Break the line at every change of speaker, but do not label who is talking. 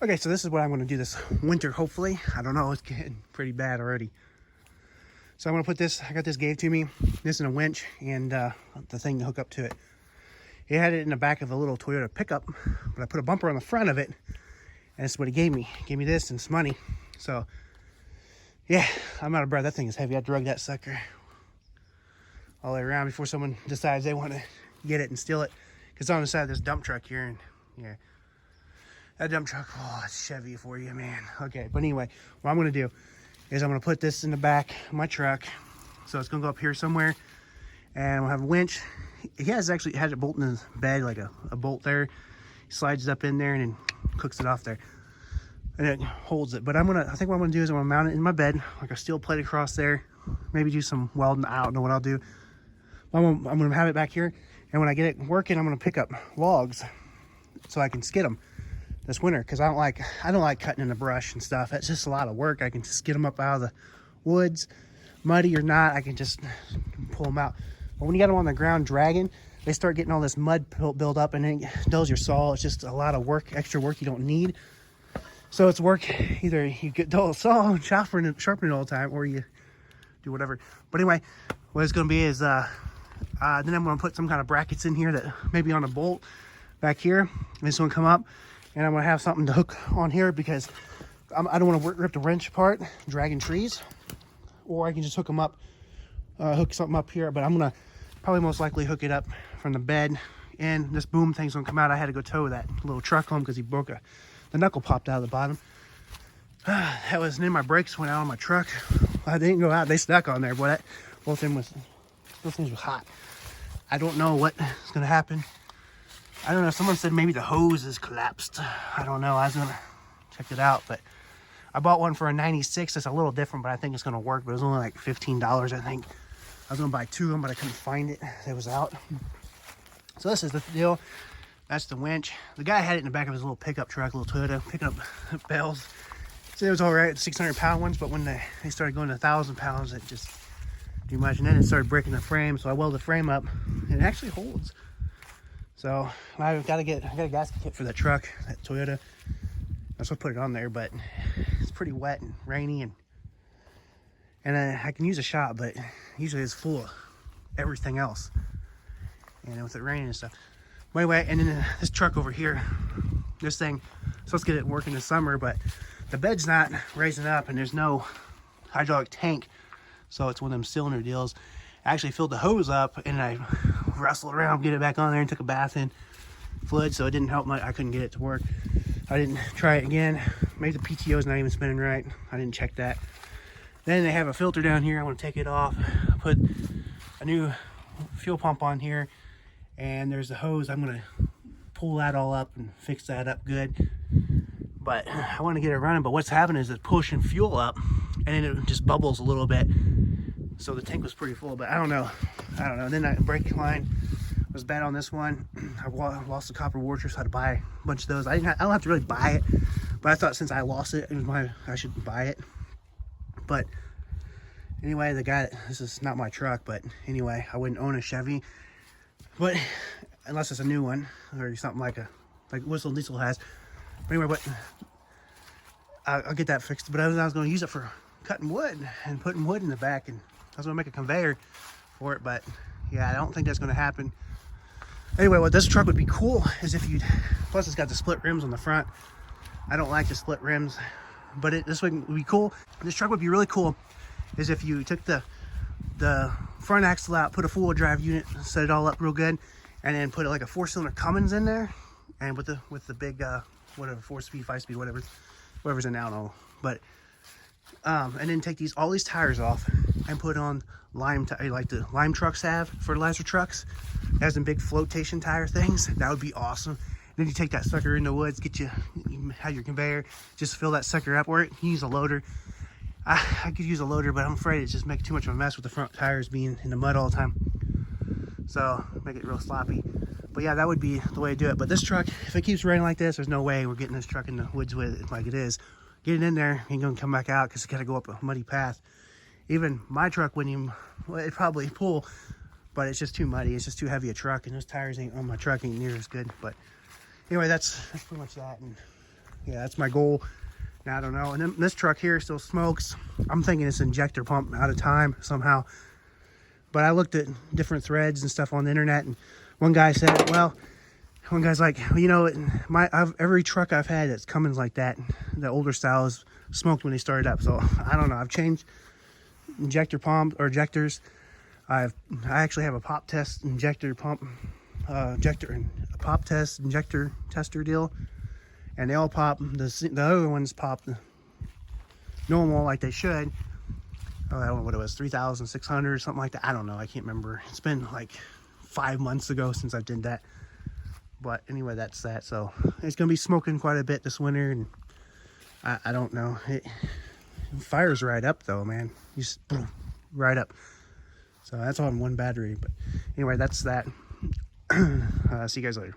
Okay, so this is what I'm going to do this winter, hopefully. I don't know, it's getting pretty bad already. So I'm going to put this, I got this gave to me, this in a winch, and the thing to hook up to it. He had it in the back of a little Toyota pickup, but I put a bumper on the front of it, and that's what he gave me. He gave me this and some money. So, yeah, I'm out of breath. That thing is heavy. I drug that sucker all the way around before someone decides they want to get it and steal it. Because it's on the side of this dump truck here, and yeah. That dump truck, oh, it's Chevy for you, man. Okay, but anyway, what I'm going to do is I'm going to put this in the back of my truck. So it's going to go up here somewhere, and we'll have a winch. He has actually had it bolted in his bed, like a bolt there. He slides it up in there and then cooks it off there. And it holds it. But I think what I'm going to do is I'm going to mount it in my bed, like a steel plate across there. Maybe do some welding. I don't know what I'll do. I'm going to have it back here. And when I get it working, I'm going to pick up logs so I can skid them this winter, because I don't like cutting in the brush and stuff. That's just a lot of work. I can just get them up out of the woods, muddy or not. I can just pull them out. But when you got them on the ground dragging, they start getting all this mud build up, and it dulls your saw. It's just a lot of work, extra work you don't need. So it's work. Either you get dull saw and sharpen it all the time, or you do whatever. But anyway, what it's going to be is then I'm going to put some kind of brackets in here that maybe on a bolt back here. And it's going to come up. And I'm going to have something to hook on here because I don't want to rip the wrench apart dragging trees. Or I can just hook them up, hook something up here. But I'm going to probably most likely hook it up from the bed. And this boom thing's going to come out. I had to go tow that little truck home because he broke the knuckle popped out of the bottom. That was, and then my brakes went out on my truck. They didn't go out. They stuck on there. Boy, both things were hot. I don't know what is going to happen. I don't know, someone said maybe the hose is collapsed. I don't know, I was gonna check it out, but I bought one for a 96. It's a little different, but I think it's gonna work. But it was only like $15, I think. I was gonna buy two of them, but I couldn't find it. It was out. So this is the deal. That's the winch. The guy had it in the back of his little pickup truck, little Toyota, picking up bells. So it was all right, 600-pound ones, but when they started going to 1,000 pounds, it just too much. And then it started breaking the frame, so I welded the frame up, and it actually holds. So I got a gasket kit for that truck, that Toyota. I was gonna put it on there, but it's pretty wet and rainy, and I can use a shop, but usually it's full of everything else. And with it raining and stuff. But anyway, and then this truck over here, this thing, supposed to get it working this summer, but the bed's not raising up, and there's no hydraulic tank, so it's one of them cylinder deals. I actually filled the hose up, and I wrestled around, get it back on there, and took a bath in fluid, so it didn't help much. I couldn't get it to work. I didn't try it again. Maybe the PTO's not even spinning right. I didn't check that. Then they have a filter down here. I want to take it off, put a new fuel pump on here, and there's the hose. I'm going to pull that all up and fix that up good. But I want to get it running, but what's happening is it's pushing fuel up, and then it just bubbles a little bit. So the tank was pretty full, but I don't know. Then the brake line was bad on this one. I lost the copper washer, so I had to buy a bunch of those. I don't have to really buy it, but I thought since I lost it, I should buy it. But anyway, this is not my truck, but anyway, I wouldn't own a Chevy, but unless it's a new one or something like Whistle Diesel has. But anyway, I'll get that fixed. But I was going to use it for cutting wood and putting wood in the back, and I was going to make a conveyor for it, but yeah, I don't think that's going to happen. Anyway, what this truck would be cool is if you'd, plus it's got the split rims on the front. I don't like the split rims, but this would be cool. This truck would be really cool is if you took the front axle out, put a four-wheel drive unit, set it all up real good, and then put like a 4-cylinder Cummins in there, and with the big whatever 4-speed, 5-speed, whatever's in now, I don't know. But and then take all these tires off and put on like the lime trucks have, fertilizer trucks. It has some big flotation tire things. That would be awesome. Then you take that sucker in the woods, you have your conveyor, just fill that sucker up, or you can use a loader. I could use a loader, but I'm afraid it just makes too much of a mess with the front tires being in the mud all the time. So make it real sloppy. But yeah, that would be the way to do it. But this truck, if it keeps raining like this, there's no way we're getting this truck in the woods with it like it is. Get it in there, ain't gonna come back out because it's gotta go up a muddy path. Even my truck wouldn't even, well, it'd probably pull, but it's just too muddy. It's just too heavy a truck, and those tires on my truck ain't near as good. But anyway, that's pretty much that. And yeah, that's my goal. Now, I don't know. And then this truck here still smokes. I'm thinking it's injector pump out of time somehow. But I looked at different threads and stuff on the internet, and one guy said, well, one guy's like, well, you know, every truck I've had that's Cummins like that, the older style, is smoked when they started up. So I don't know. I've changed injector pump or injectors. I actually have a pop test injector pump, a pop test injector tester deal, and they all pop. The other ones pop normal like they should. Oh, I don't know what it was, 3,600 or something like that. I don't know. I can't remember. It's been like 5 months ago since I did that. But anyway, that's that. So it's gonna be smoking quite a bit this winter, and I don't know. It fires right up though, man. You just boom, right up. So that's on one battery. But anyway, that's that. See you guys later.